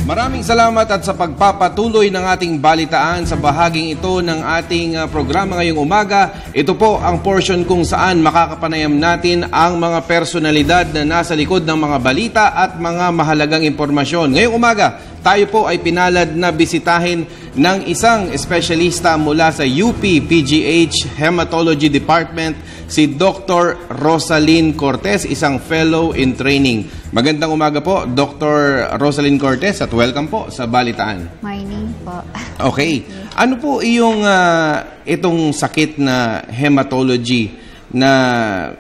Maraming salamat at sa pagpapatuloy ng ating balitaan sa bahaging ito ng ating programa ngayong umaga. Ito po ang portion kung saan makakapanayam natin ang mga personalidad na nasa likod ng mga balita at mga mahalagang impormasyon. Ngayong umaga, tayo po ay pinalad na bisitahin ng isang espesyalista mula sa UP PGH Hematology Department, si Dr. Rosalyn Cortez, isang fellow in training. Magandang umaga po, Dr. Rosalyn Cortez, at welcome po sa Balitaan. Morning po. Okay. Ano po itong sakit na hematology na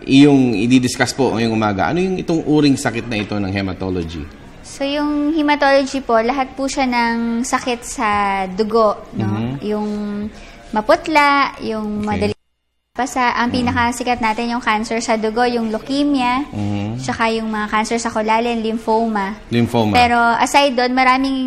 iyong i-discuss po ngayong umaga? Ano yung itong uring sakit na ito ng hematology? So, yung hematology po, lahat po siya ng sakit sa dugo, no? Yung maputla, yung madali pasa. Ang pinakasikat natin yung cancer sa dugo, yung leukemia, tsaka yung mga cancer sa kolagen, lymphoma. Pero aside doon,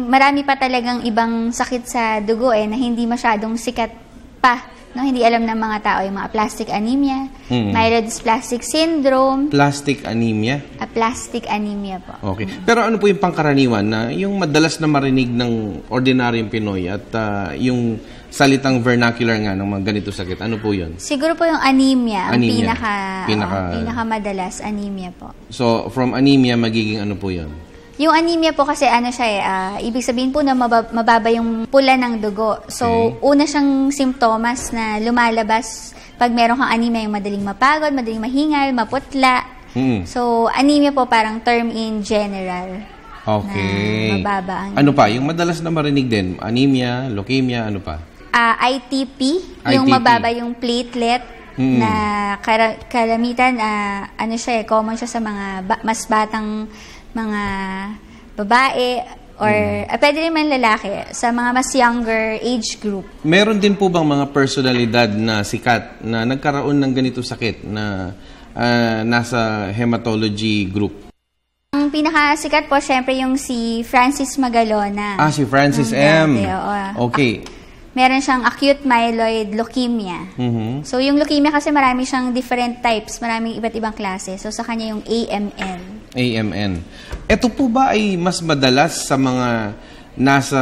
marami pa talagang ibang sakit sa dugo na hindi masyadong sikat pa. No, hindi alam ng mga tao, yung mga aplastic anemia, myelodysplastic syndrome. Plastic anemia? Aplastic anemia po. Okay. Pero ano po yung pangkaraniwan na yung madalas na marinig ng ordinaryong Pinoy at yung salitang vernacular nga ng mga ganito sakit? Ano po yun? Siguro po yung anemia. Ang pinaka madalas, anemia po. So, from anemia, magiging ano po yun? Yung anemia po kasi ibig sabihin po na mababa yung pula ng dugo. So, una siyang simptomas na lumalabas pag meron kang anemia, yung madaling mapagod, madaling mahingal, maputla. So, anemia po parang term in general. Okay. Na mababa ang ano pa? Yung madalas na marinig din, anemia, leukemia, ano pa? ITP, yung mababa yung platelet. Na kalamitan, common siya sa mga mas batang mga babae or pwede rin man lalaki sa mga mas younger age group. Meron din po bang mga personalidad na sikat na nagkaroon ng ganito sakit na nasa hematology group? Ang pinakasikat po syempre yung si Francis Magalona. Si Francis M. Okay. Meron siyang acute myeloid leukemia. So, yung leukemia kasi marami siyang different types. Maraming iba't ibang klase. So, sa kanya yung AMN. AMN. Ito po ba ay mas madalas sa mga nasa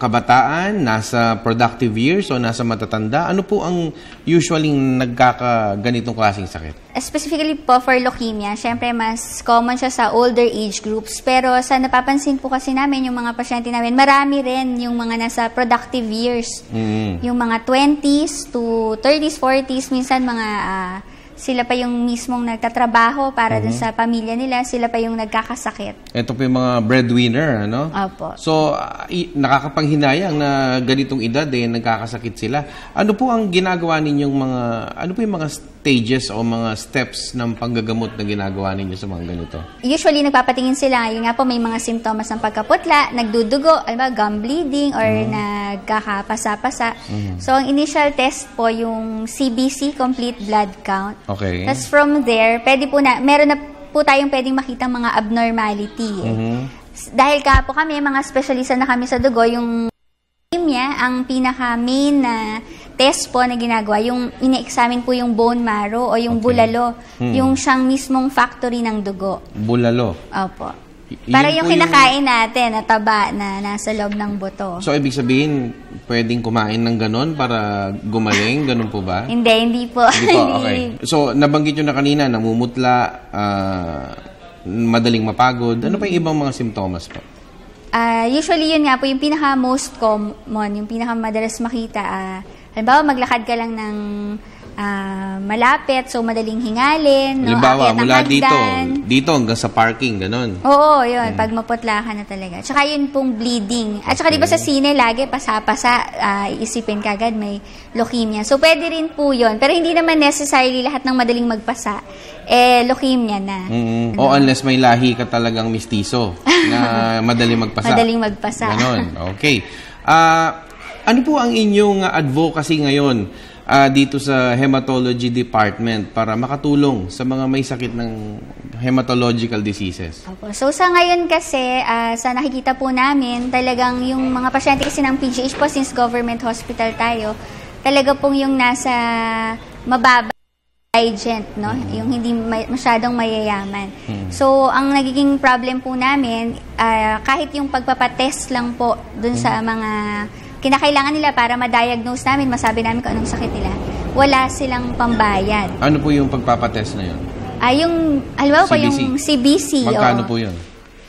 kabataan, nasa productive years, o nasa matatanda? Ano po ang usually nagkakaganitong klaseng sakit? Specifically po for leukemia, syempre mas common siya sa older age groups. Pero sa napapansin po kasi namin, yung mga pasyente namin, marami rin yung mga nasa productive years. Yung mga 20s to 30s, 40s, minsan mga sila pa yung mismong nagtatrabaho para dun sa pamilya nila, sila pa yung nagkakasakit. Ito po yung mga breadwinner, ano? Opo. So, nakakapanghinayang na ganitong edad nagkakasakit sila. Ano po ang ginagawa ninyong ano po yung mga stages o mga steps ng panggagamot na ginagawa ninyo sa mga ganito? Usually, nagpapatingin sila. Yun nga po, may mga simptomas ng pagkaputla, nagdudugo, gum bleeding, or nagkakapasa-pasa. So, ang initial test po, yung CBC, complete blood count. Okay. Tapos from there, meron na po tayong pwedeng makita mga abnormality. Dahil po kami, mga specialista na kami sa dugo, yung leukemia, ang pinaka-main na test po na ginagawa, yung ine-examine po yung bone marrow o yung bulalo, yung siyang mismong factory ng dugo. Bulalo? Opo. Para yung kinakain natin na taba na nasa loob ng buto. So, ibig sabihin, pwedeng kumain ng ganon para gumaling? Ganon po ba? Hindi po. Hindi po, okay. So, nabanggit nyo na kanina, namumutla, madaling mapagod. Ano pa yung ibang mga simptomas po? Usually, yun nga po, yung pinaka-most common, yung pinaka-madalas makita. Halimbawa, maglakad ka lang ng malapit, so madaling hingalin. Halimbawa, mula dito hanggang sa parking, ganon. Oo, yun. Pag maputla ka na talaga. Tsaka yun pong bleeding. At saka di ba sa sine, lagi pasa-pasa, iisipin ka agad may leukemia. So, pwede rin po yun. Pero hindi naman necessarily lahat ng madaling magpasa, leukemia na. O unless may lahi ka talagang mistiso na madaling magpasa. Madaling magpasa. Ganon. Okay. Ano po ang inyong advocacy ngayon dito sa Hematology Department para makatulong sa mga may sakit ng hematological diseases? So sa ngayon kasi, sa nakikita po namin, talagang yung mga pasyente kasi ng PGH po, since government hospital tayo, talaga pong yung nasa mababa indigent, no? Yung hindi masyadong mayayaman. So, ang nagiging problem po namin, kahit yung pagpapatest lang po dun sa mga kinakailangan nila para ma-diagnose namin, masabi namin kung anong sakit nila, wala silang pambayad. Ano po yung pagpapatest na yun? Yung, halimbawa po, CBC. yung CBC. Magkano po yun?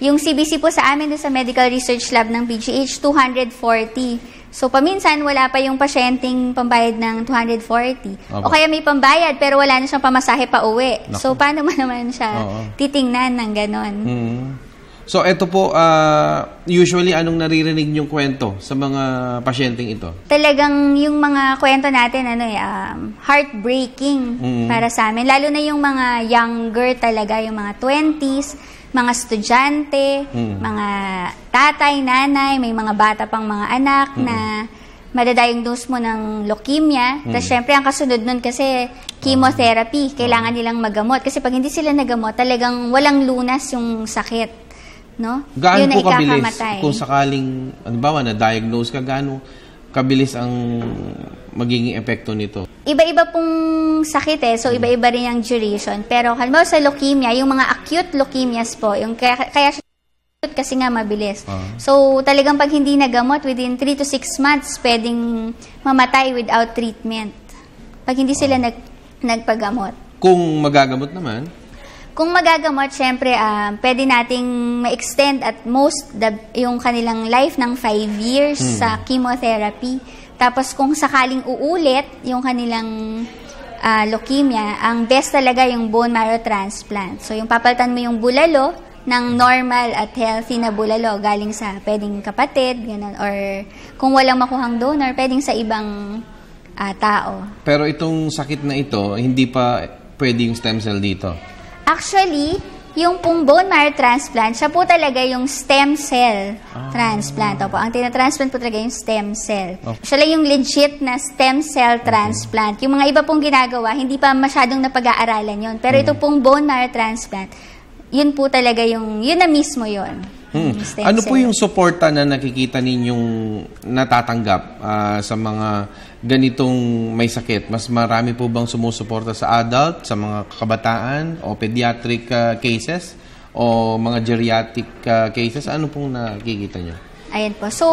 Yung CBC po sa amin doon sa Medical Research Lab ng PGH, 240. So, paminsan, wala pa yung pasyenteng pambayad ng 240. Opo. O kaya may pambayad, pero wala na siyang pamasahe pa uwi. Naku. So, paano mo naman siya titingnan ng ganon? So, ito po, usually, anong naririnig niyong kwento sa mga pasyenteng ito? Talagang yung mga kwento natin, heartbreaking para sa amin. Lalo na yung mga younger talaga, yung mga 20s, mga estudyante, mga tatay, nanay, may mga bata pang mga anak na madadiagnose mo ng leukemia. Tapos syempre, ang kasunod nun kasi chemotherapy, kailangan nilang magamot. Kasi pag hindi sila nagamot, talagang walang lunas yung sakit. No? Gaano Yun po na kabilis? ikakamatay. Kung sakaling, halimbawa, na-diagnose ka, gaano kabilis ang magiging epekto nito? Iba-iba pong sakit so iba-iba rin ang duration. Pero halimbawa sa leukemia, yung mga acute leukemias po, yung kaya siya acute kasi nga mabilis. So talagang pag hindi nagamot, within 3 to 6 months, pwedeng mamatay without treatment. Pag hindi sila nagpagamot. Kung magagamot naman? Kung magagamot, syempre, pwede nating ma-extend at most yung kanilang life ng 5 years sa chemotherapy. Tapos kung sakaling uulit yung kanilang leukemia, ang best talaga yung bone marrow transplant. So yung papalitan mo yung bulalo ng normal at healthy na bulalo galing sa pwedeng kapatid, ganun, or kung walang makuhang donor, pwedeng sa ibang tao. Pero itong sakit na ito, hindi pa pwede yung stem cell dito? Actually, yung pong bone marrow transplant, siya po talaga yung stem cell transplant. Opo, ang tinatransplant po talaga yung stem cell. Siya lang yung legit na stem cell transplant. Yung mga iba pong ginagawa, hindi pa masyadong napag-aaralan yon. Pero ito pong bone marrow transplant, yun po talaga yung, yun na mismo yun. Ano po yung suporta na nakikita ninyong natatanggap sa mga ganitong may sakit? Mas marami po bang sumusuporta sa adult, sa mga kabataan, o pediatric cases, o mga geriatric cases? Ano pong nakikita nyo? Ayan po. So,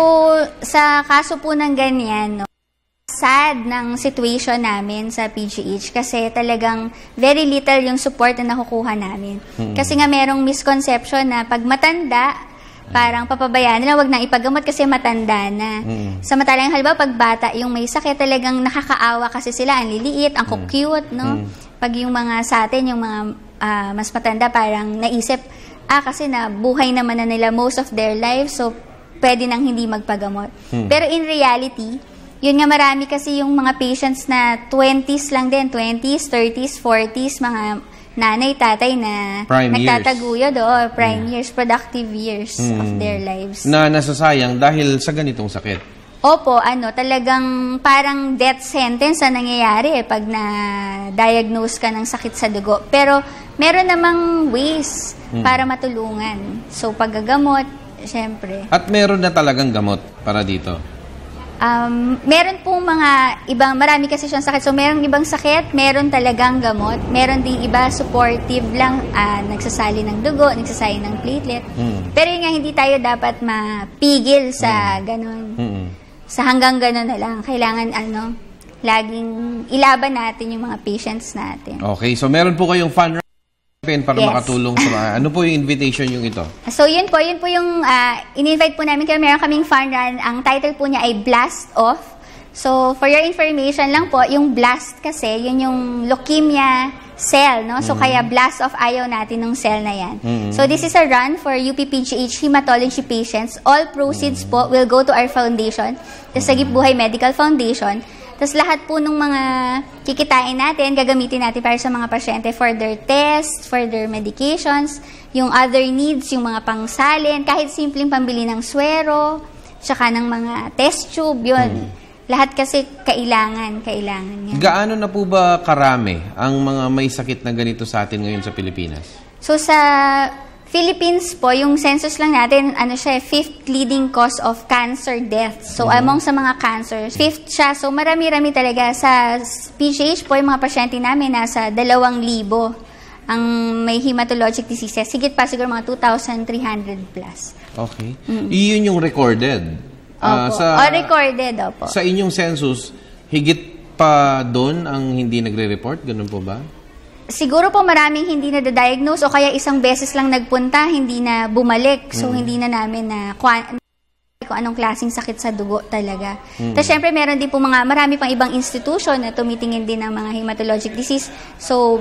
sa kaso po ng ganyan, sad ng situation namin sa PGH kasi talagang very little yung support na nakukuha namin. Kasi nga merong misconception na pag matanda, parang papabayaan nila, wag nang ipagamot kasi matanda na. Samantalang halimbawa pag bata yung may sakit, talagang nakakaawa kasi sila, ang liliit, ang cute, no? Pag yung mga sa atin, yung mga mas matanda, parang naisip, kasi na buhay naman na nila most of their lives, so pwede nang hindi magpagamot. Pero in reality, yun nga, marami kasi yung mga patients na 20s lang din, 20s, 30s, 40s, mga nanay, tatay na nagtataguyod, prime years, productive years of their lives. Na nasasayang dahil sa ganitong sakit. Opo, talagang parang death sentence na nangyayari pag na-diagnose ka ng sakit sa dugo. Pero meron namang ways para matulungan. So, paggagamot, syempre. At meron na talagang gamot para dito? Meron pong mga ibang, marami kasi siyang sakit. So, merong ibang sakit, meron talagang gamot. Meron ding iba, supportive lang, nagsasali ng dugo, nagsasali ng platelet. Pero yun nga, hindi tayo dapat mapigil sa ganun. Sa hanggang ganun na lang. Kailangan, laging ilaban natin yung mga patients natin. Okay, so meron po kayong fund para makatulong sa mga... Ano po yung invitation yung ito? So, yun po yung in-invite po namin. Kaya meron kaming fun run. Ang title po niya ay Blast Off. So, for your information lang po, yung blast kasi, yun yung leukemia cell, no? So, kaya blast off ayaw natin ng cell na yan. So, this is a run for UPPGH hematology patients. All proceeds po will go to our foundation, the Sagip Buhay Medical Foundation. Tapos lahat po ng mga kikitain natin, gagamitin natin para sa mga pasyente for their tests, for their medications, yung other needs, yung mga pangsalin, kahit simpleng pambili ng swero, tsaka ng mga test tube, yun. Lahat kasi kailangan yan. Gaano na po ba karami ang mga may sakit na ganito sa atin ngayon sa Pilipinas? So sa Philippines po, yung census lang natin, ano siya, 5th leading cause of cancer death. So, among sa mga cancers, 5th siya. So, marami-rami talaga. Sa PGH po, yung mga pasyente namin, nasa 2,000 ang may hematologic diseases. Sigit pa siguro mga 2,300 plus. Okay. Iyon yung recorded. Opo. Recorded, opo. Sa inyong census, higit pa doon ang hindi nagre-report? Ganun po ba? Siguro po maraming hindi na diagnose o kaya isang beses lang nagpunta, hindi na bumalik. So, hindi na namin na kung anong klaseng sakit sa dugo talaga. Tapos, syempre, meron din po marami pang ibang institution na tumitingin din ng mga hematologic disease. So,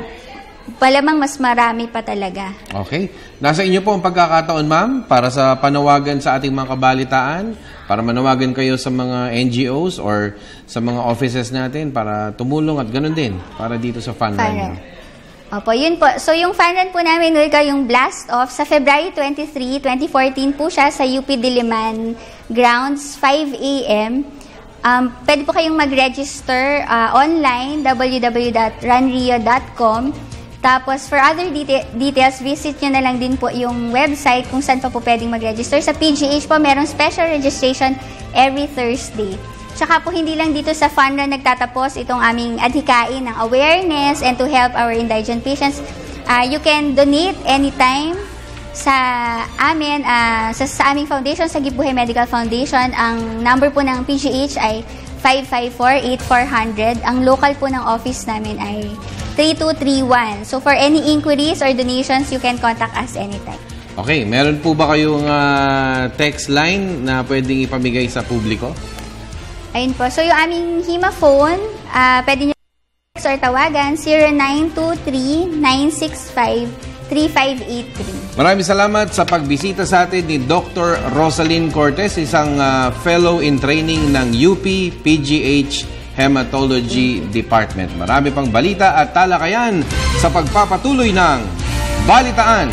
palamang mas marami pa talaga. Okay. Nasa inyo po ang pagkakataon, ma'am, para sa panawagan sa ating mga kabalitaan, para manawagan kayo sa mga NGOs or sa mga offices natin para tumulong at ganun din para dito sa fund run. Opo, yun po. So, yung fun run po namin, yung blast off sa February 23, 2014 po siya sa UP Diliman Grounds, 5 a.m. Pwede po kayong mag-register online, www.runrio.com. Tapos, for other details, visit nyo na lang din po yung website kung saan pa po pwedeng mag-register. Sa PGH po, merong special registration every Thursday. Tsaka po hindi lang dito sa fund run nagtatapos itong aming adhikain ng awareness and to help our indigent patients. You can donate anytime sa amin, sa aming foundation, sa Gibuhay Medical Foundation. Ang number po ng PGH ay 554-8400. Ang local po ng office namin ay 3231. So for any inquiries or donations, you can contact us anytime. Okay, meron po ba kayong text line na pwedeng ipamigay sa publiko? Ayun po. So, yung aming Hima phone, pwede nyo text or tawagan, 0923-965-3583. Maraming salamat sa pagbisita sa atin ni Dr. Rosalyn Cortez, isang fellow in training ng UP PGH Hematology Department. Marami pang balita at talakayan sa pagpapatuloy ng Balitaan.